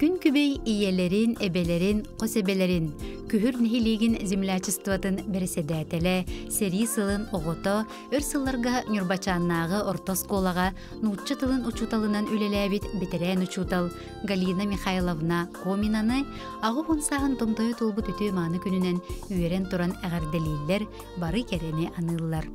Күн күбей иелерин, эбелерин, қосебелерин, күхір нихилигин землячествотын береседәтеле, сери сылын оғото, өр сылларга нюрбачаннағы ортос колаға, нутчы тылын учуталынан үлеләбит бетерән учутал Галина Михайловна Коминаны ағы ғонсағын томтойы толбут үтü маны күнінен үйерен туран әғарделейлер бары керені аныллар.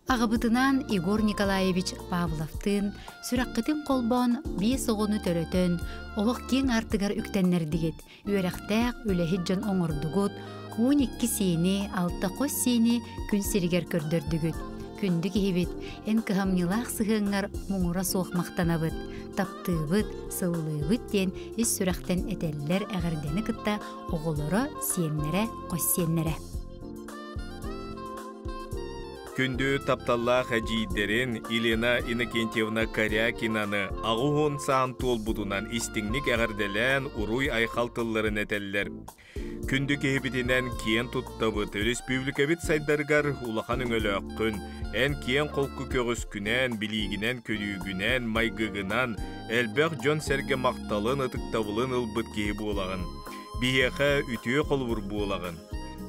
Ағабытынан Игор Николаевич Павловтын, сүраққытын қолбон бей соғыны төрөтөн, олық кен артыгар үктеннердігет, үйерақтәқ үләхет жон оңырдығыт, 12 сені, 6 қос сені күн серігер көрдірдігіт. Күнді кейбет, ән кығамнилақ сығыңар мұңыра соқ мақтанабыт, таптыбыт, сыллыбыт ден ес сүрақтен әтелілер әғірдені кытта оғылыры сиеннері, қос сиеннері. Күнді тапталла хәжидерін Елена Иннокентьевна Корякинаны ағуғын саан толбудунан истіңнік әғірделен ұруй айқалтыларын әтелілер. Күнді кейбетінен киен тұттабыт, республикабит сайдаргар улахан үңілі өккін, ән киен қолқы көгіс күнен, білігінен көрігінен, майгығынан, әлбәқ жон сәрге мақталын ұтықтабылын ұлбыт кейбі олағын. Бейеқа үтіе қолбұр болағын.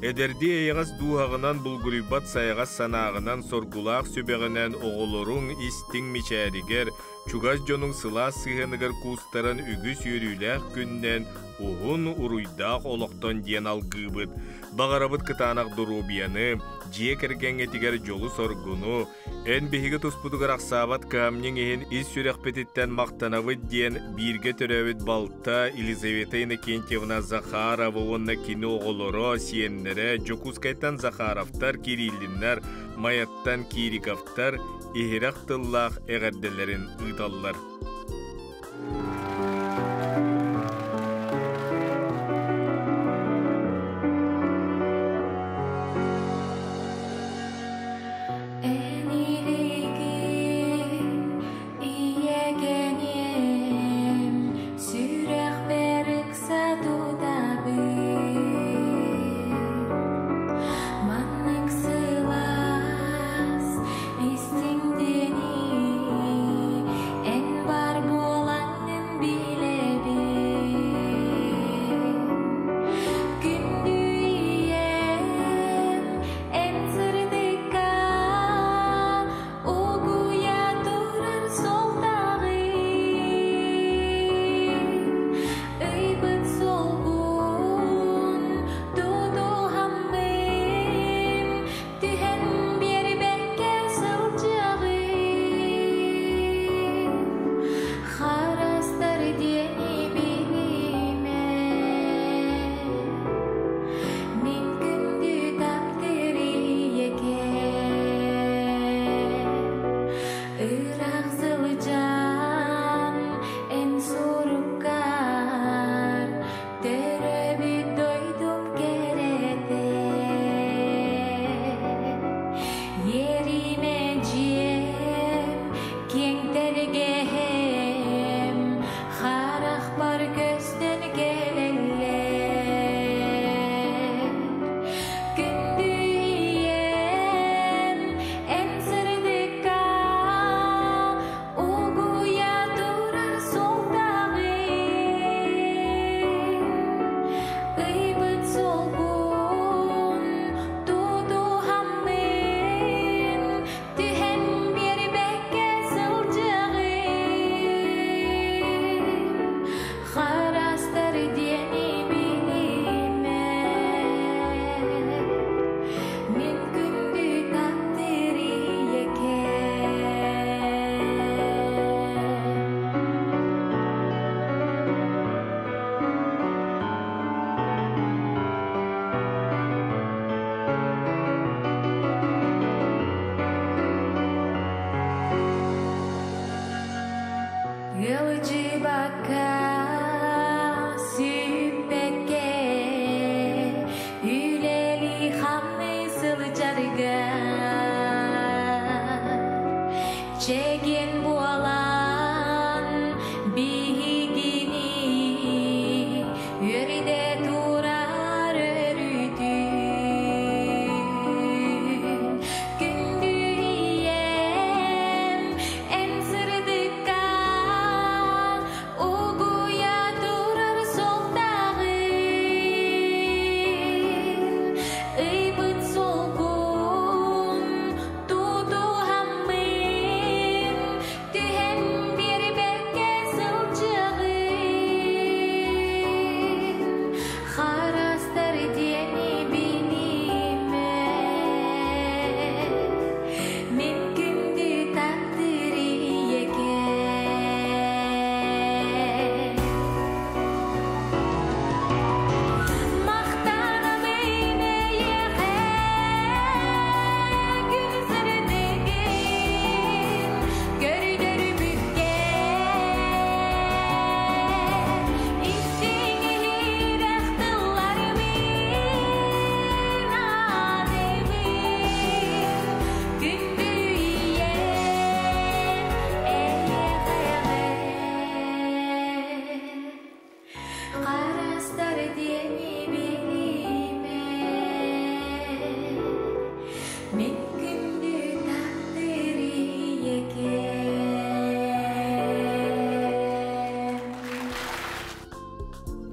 Эдерди эйгас дуһагынан булгурибат сайгас санагынан соргулак сөбегенен оголорун истиң мичәригер чугас жонун сыла сыгыныгар кустарын үгүс йөрүләк күннән угун уруйдак олоктон диен алгыбыт багарабыт кытанак дурубияны жие кергенге тигер жолу соргуну эн бихиге туспудугар аксабат камнең ehин ис сүрәхпетиттен мактанабыт диен бирге төрөбүт балта Елизавета Иннокентьевна Захарова онна кино оголоро сиеннере Жокускайтан Захаровтар Кириллиннар Маяттан Кириковтар ихирак тыллах эгерделерин ыдаллар. En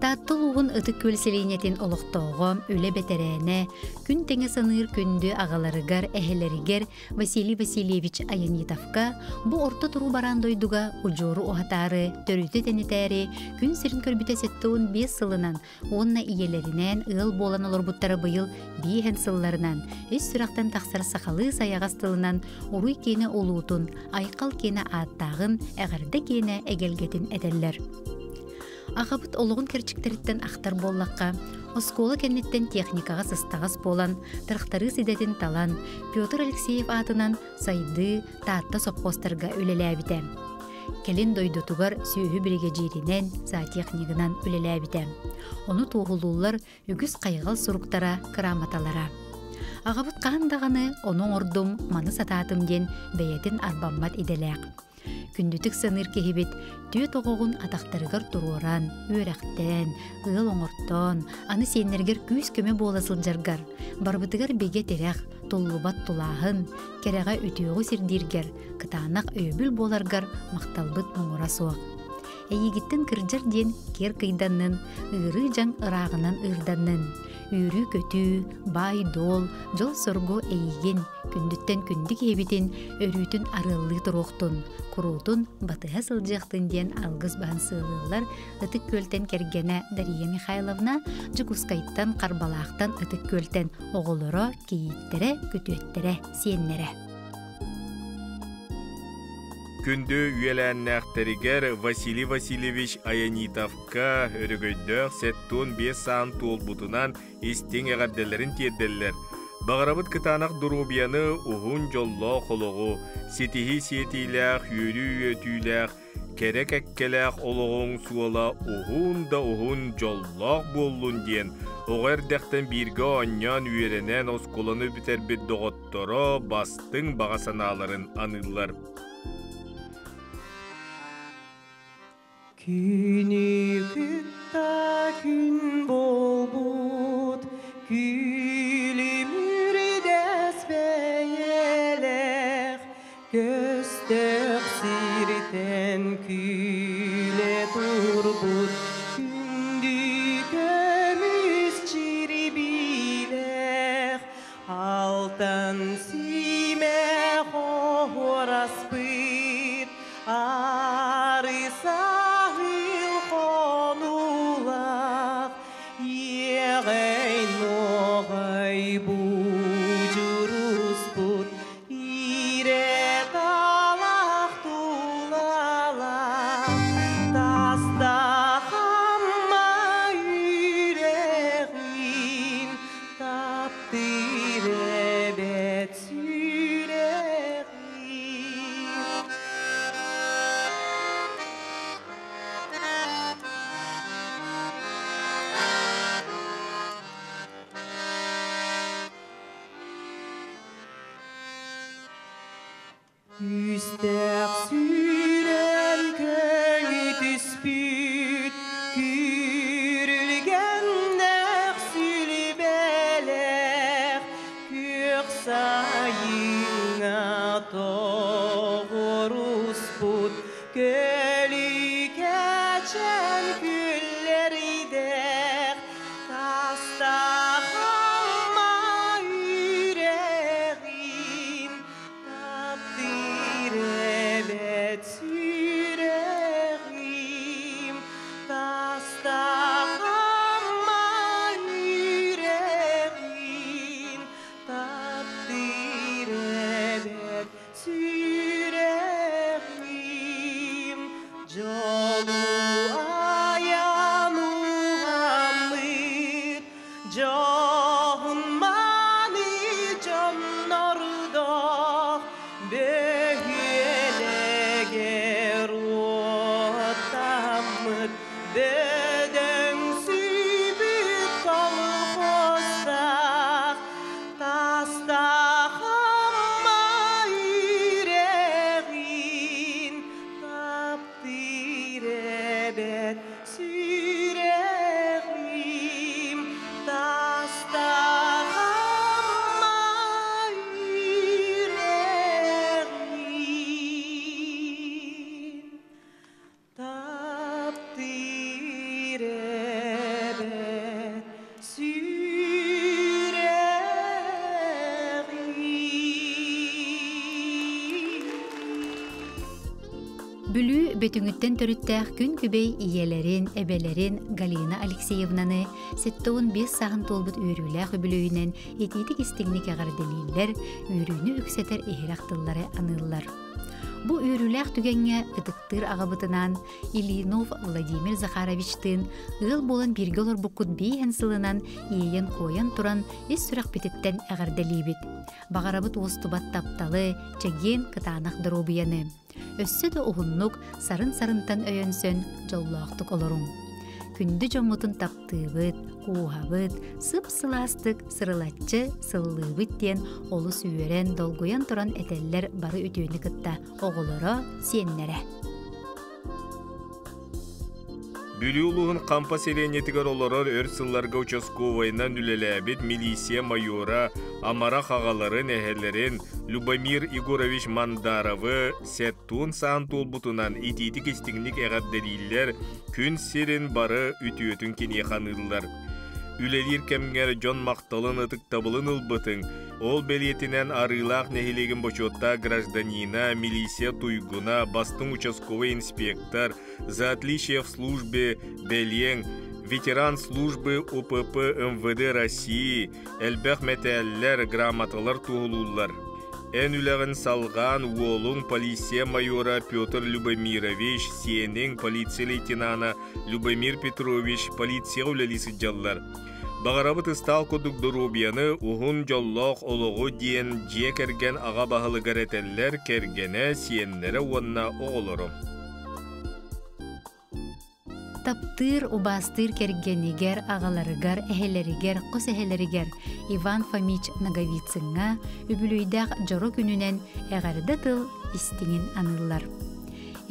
Тааттылуғын ытык көлселейнетін олықтауғы, өлі бетерәне, күн теңе саныр күнді ағаларыгар, әхелерігер Василий Васильевич Аянитовка бұ орта тұру барандойдуға ұжору оғатары, төріті тәнетәрі, күн сірін көрбіте сеттуын 5 сылынан, онна иелерінен ыл болан олар бұттары бұйыл 5 сылларынан, өз сұрақтан тақсар сақалы саяғастылынан, ұруй кені олуытын, айқал кені аттағын, әғірді кені әгелгетін әдәллер. Ағабыт олығын кәрчіктеріттен ақтар боллаққа, осколы кәнеттен техникаға сыстағыз болан, тұрқтары сидетін талан, Петр Алексеев атынан сайды таатта сопқостарға өлеләбіті. Кәлін дойдутуғар сүйі біреге жерінен, зоотехнигынан өлеләбіті. Оны тоғылулар үгіз қайғал сұруқтара кыраматалара. Ағабыт қағындағаны оның ордым маны сататым ден бәйетін арбаммат иделәқ. Күндүтік сыныр кехебет, түйе тоғығын атақтарығар тұруыран, өрәқтен, ыл оңырттан, аны сенергер күйіз көме боласыл жаргар, барбытығар беге терәқ, толлубат тулағын, кәрәға өтеуғы сердергер, кытанақ өйбіл боларгар мақталбыт мұңыра суақ. Әйегіттін кірджар ден кер қиданнын, ұры жан ырағынан ырданнын, үйрі көті, бай дол, жол сорго әйеген, күндіттен күнді кебетін, өрүтін арылы тұруқтын, құрутын батыға сылжақтын ден алғыз баған сылылар ытык көлтен кергені Дария Михайловна жүкускайттан қарбалақтан ытык көлтен оғылыры, кейіттері, көтуеттері, сеннері. Күнді үйеләннәқтәрігер Василий Васильевич Аянитовка өрігөйдіқ сәттун 5 саан туол бұтынан істен әғарделерін тедделер. Бағарабыт кытанақ дұрубияны ұғын жолло қолығы, сетихи сетиләқ, үйрі үйетіләқ, керек әккеләқ олығын суала ұғын да ұғын жоллоқ болуын ден. Оғыр дәқтен бірге оннян үйеренен осколаны бітер бет доғыттыры бастың бағасаналарын анылар. Күні күтта күн болбут, күлім үрдәс бәйелек, көстік сиртен күле турбут, күнді көміз чири билек, алтын симе хораспыт, арыса Üstär süren köngü tüspüt, kürülgenler sülbeler, kürsayına doğru sput, gölü geçen külleri der, tasta Көрбетүңүттен төрүттәк күн күбей иелерин, эбелерин Галина Алексеевнаны сеттоун 5 сағын толбут үйрүләк өбүлөйүнен етитик истигник ағарделилер, үйрүүнү үксетер эхирақтылары аныллар. Бу үйрүләк түгенге ытыктыр ағабытынан Ильинов Владимир Захаровичтын ыл болан биргелор буккут бейхен сылынан иейен коян туран ес сүрәк бететтен ағарделибит. Бағарабыт остубат тапталы, чеген кытанақ дробияны. Өссө да уһуннук сарын-сарынтан өйөнсөн жоллоохтук олоруң. Күндү жоммутун таптыыбыт, куухабыт, сып-сыластык, сырылатчы, сыллыыбыт диэн олу сүйөрен долгуян туран этеллер бары үтүүнү кытта оголоро сиеннере. Бүлүүлуғын қампа селенетігер оларар өрсылларға участковайнан үлеләбет милисия майора Амара қағаларын әхерлерін Любомир Егорович Мандаровы сәттуын саан толбутынан ититік істіңлік әғаддәрилер күн серін бары үтіөтін кене қанылылар. Үлелер кәмгер жон мақталын ытык табылын ылбытың, ол белетінен арылақ нәхелеген бочотта гражданина, милисия туйгуна, бастың участковый инспектор, за отличие в службе Белен, ветеран службы УПП МВД России, әлбәқ мәтәлләр, грамоталар туғылулар. Ән үләғін салған уолың полиция майора Петр Любомирович, сиенің полиция лейтенана Любомир Петрович полиция үләлісі жаллар. Бағарабыт ыстал кодук дұрубияны ұғын жоллоқ олығы дейін же кәрген аға бағылы ғаретәлләр кәргені сиеннері онна оғылыры. Таптыр убастыр кергенигер, ағаларыгар, әхелеригер, қос әхелеригер Иван Фомич Наговицынға үбілүйдәқ жоро күнінен әғарыда тыл истіңін анылар.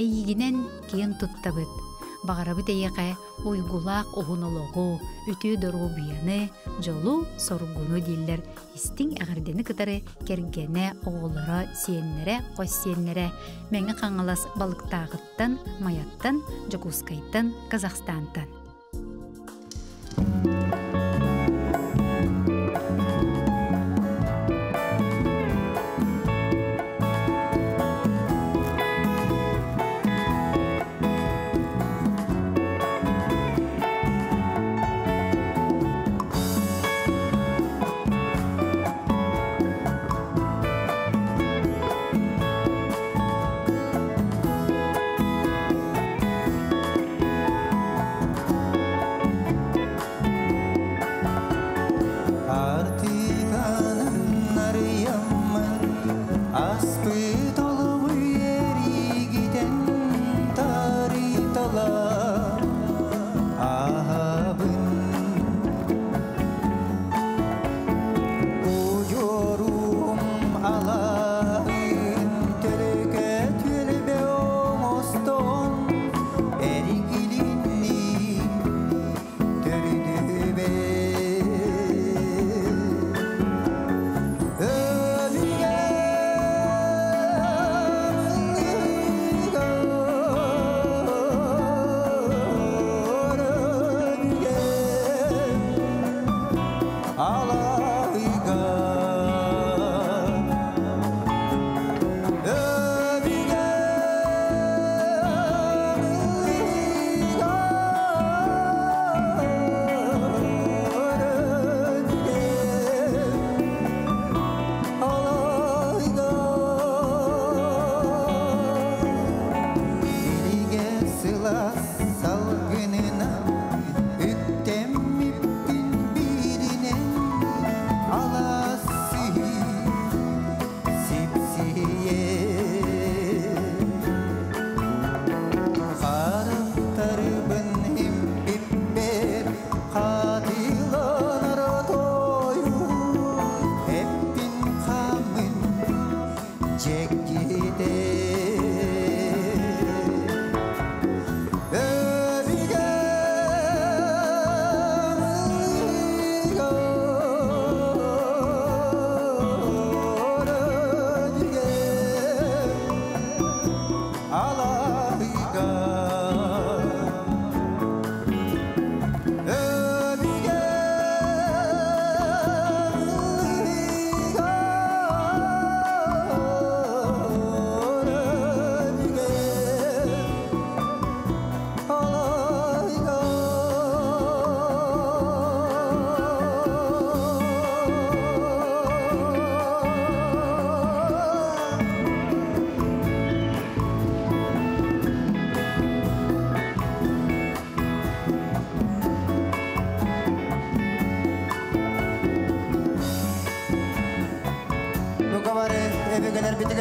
Әйігінен кейін тұттабыт. Бағарабыт әйеқе ойгулақ оғынолығы, үті дұру бүйаны, жолу соргуну дейлер. Истің әғардені кытары кергені оғылыра сиеннере, қос сиеннере, мәңі қаңылас балықтағыттан, маяттан, Жокускайттан, Казахстантан.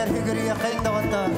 Eder hügürüye kayındağında.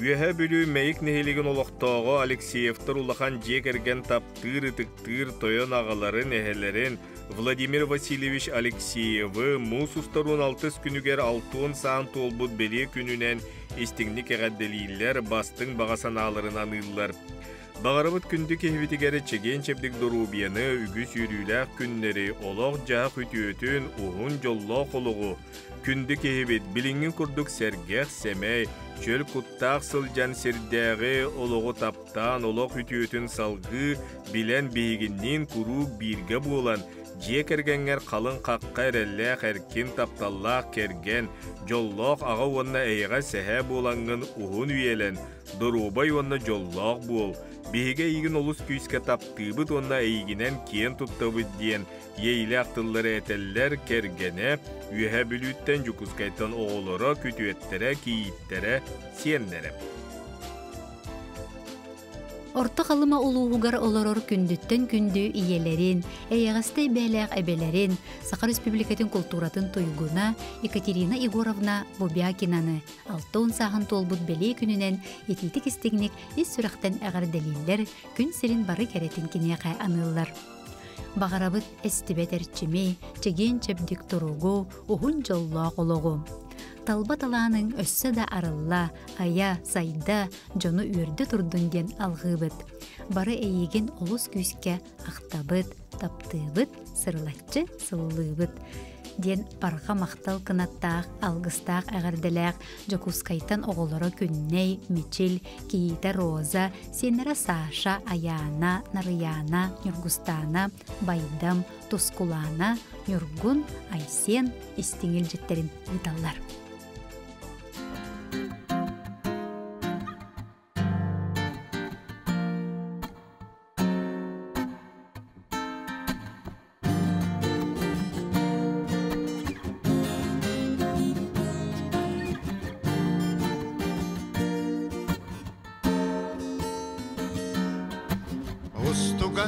Ühe bülü meyik nehiligin oloqtoğu Alexeyev'tar ulakan jekergen taptır tıktır toyon ağaların ehelerin Vladimir Vasilyevich Alexeyev'ı Musustarun 6 günüger 6 saat olbut beliye gününen istinglik eğaddeliyler bastın bağasan ağlarından ıllar. Bağarabıt kündük ehvitigeri çegen çepdik durubiyanı ügüs yürüylək günleri oloq jağı hütüyötün uhun jolloq oluğu. Kündük ehvit bilingin kurduk sergeq semey, çöl kuttaq sılcan serdäği oluğu taptan oloq hütüyötün salgı bilen behiginnin kuru birge bulan. Jekergenler kalın qaqqa erellək erkin taptallaq kergen, jolloq ağa onna eyga sehe bulangın uhun üyelen, durubay onna jolloq bul. Bihige igin olus küyske taptыбыт onna eyginen kien tuttabıt diyen yeyle aktılları eteller kergene, ühe bülütten jukuskaytan oğulara, kütüettere, kiyittere, siyenlere. Orta kalıma uluğugar oloror kündütten kündü iyelerin, eyyağastay beyleğ ebelerin, Sakar Respublikatin kulturatın tuyguna Ekaterina Igorovna Bobyakinanı 6 sağın tolbut beli gününen etitik istignik is sürekten eğer deliller gün serin barı keretin kineyakay anıllar. Bağarabıt estibet erçimi, çegen çepdik turugu, uhun jolla oluğu. Talbat alanın össe de arılla, aya, sayda, jonu ürdü turdun den alğıbıt. Barı eyigen olus küske aktabıt, taptıbıt, sırlatçı, sıllıbıt. Den barga maqtal kınattaq, algыстaq əğərdelaq, jokuskaytan oğulara künney, miçil, kiyita roza, senera Sasha, Ayana, Narıyana, Nurgustana, Baydam, Tuskulana, Nurgun, Aysen, istingil jetterin vidallar.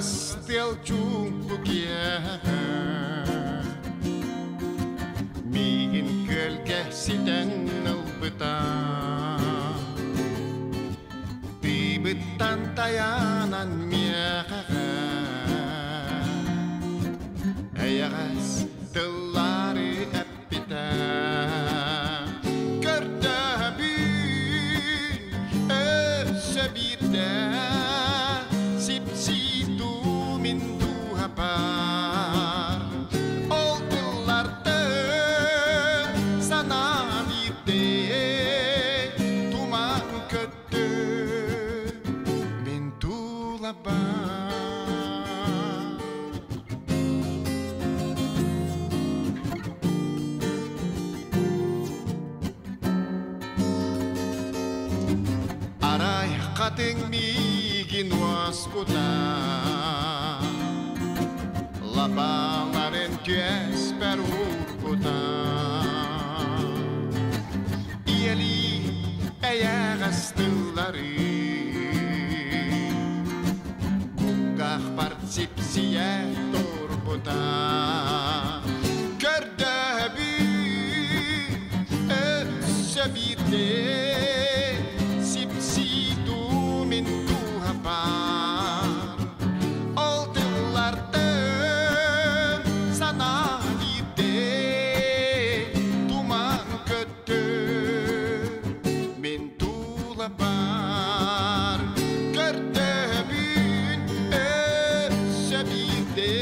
Стел чумпуке Мигин көлге сиден ылбыта Бибыттан таянан мияға Әйәғас тыллары әппіта Көрді бүн өсі бірді Kateng migin waskuta Lapangaren kyes perukuta аяғастылары Куках партипсия торбута Көрдөбі өссөбите Сипситу мен тухапар Олтылардың саналите Туман көттө мен тулапар Көрдөбүн өссөбите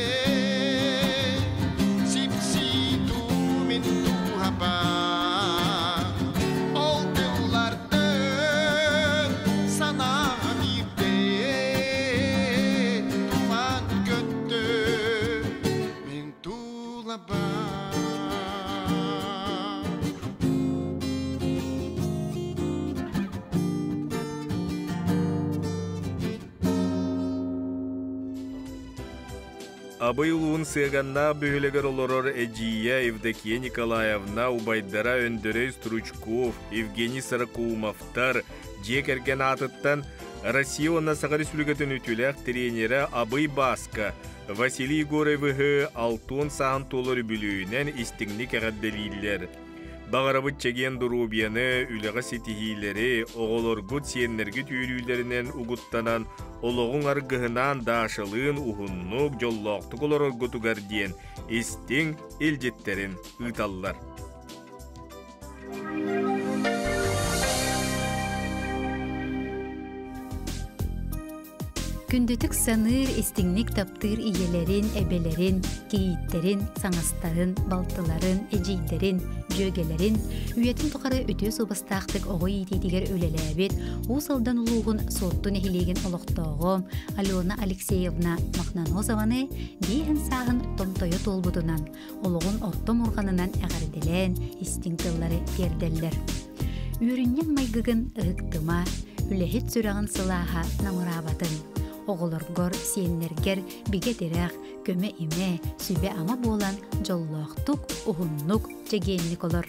Сипситу мен тухапар Олтылардың саналите Туман көттө мен тулапар Абый улуун сыганна бөһөлөгөр олорор Эджия Евдокия Николаевна Убайдара Өндөрөй Стручков, Евгений Саракумовтар, жекерген атыттан Россия Оннасаға Республикатын үтіләк тренері Абый Баска, Василий Егоровығы алтын саан толыр бүлүүнен истигник әғадделейлер. Бағарабыт чеген дұрубияны үліға сетихилері оғолоргут сиеннергі түйрүйлерінен угуттанан олоғын аргығынан дашылын ухуннук жоллоқтық олороргуту гардиен истин елжеттерін ұйталлар. Күндүтүк саныр истиңник таптыр иелерин, эбелерин, кейиттерин, саңастарын, балтыларын, эжейдерин, жөгелерин, үйетін тұқары өтө собастақтық оғой ететігер өлеләбет, усалдан улуғын соттun эхилеген олықтоғым Алена Алексеевна Махнанозованы дейін сағын томтойы толбудунан, олығын оттом орғанынан әғарделен истиң тыллары перделлер. Үйріннен майгығын ұғықтыма, үләхет сүрағын сылаға намырабатын. Оғылыргор, сиеннергер, биге дерек, көме име, сүбе ама болан, жоллоқтук, ухуннук, жегенник олар.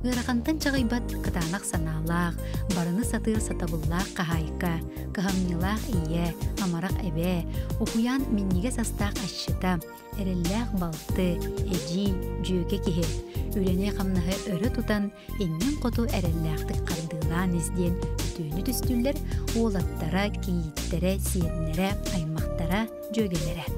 Ирақантан чағайбат қытанақ саналақ, барыны сатыр сатабыллақ қағайқа, қағамнилақ ие, амарақ әбе, ухуян минниге састақ ашшыта, әрелләқ балты, әжи, жөге кеhe. Үрене қамнағы өрі тұтан, еннен қоту әрелләқтік қардылан ізден түйіні түстілдер, олаттара, кейіттері, сиеннері, аймақтара, жөгелері.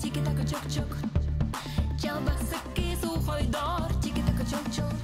Tiki taka chok chok, jalbak sakki su khoydor. Tiki taka chok chok,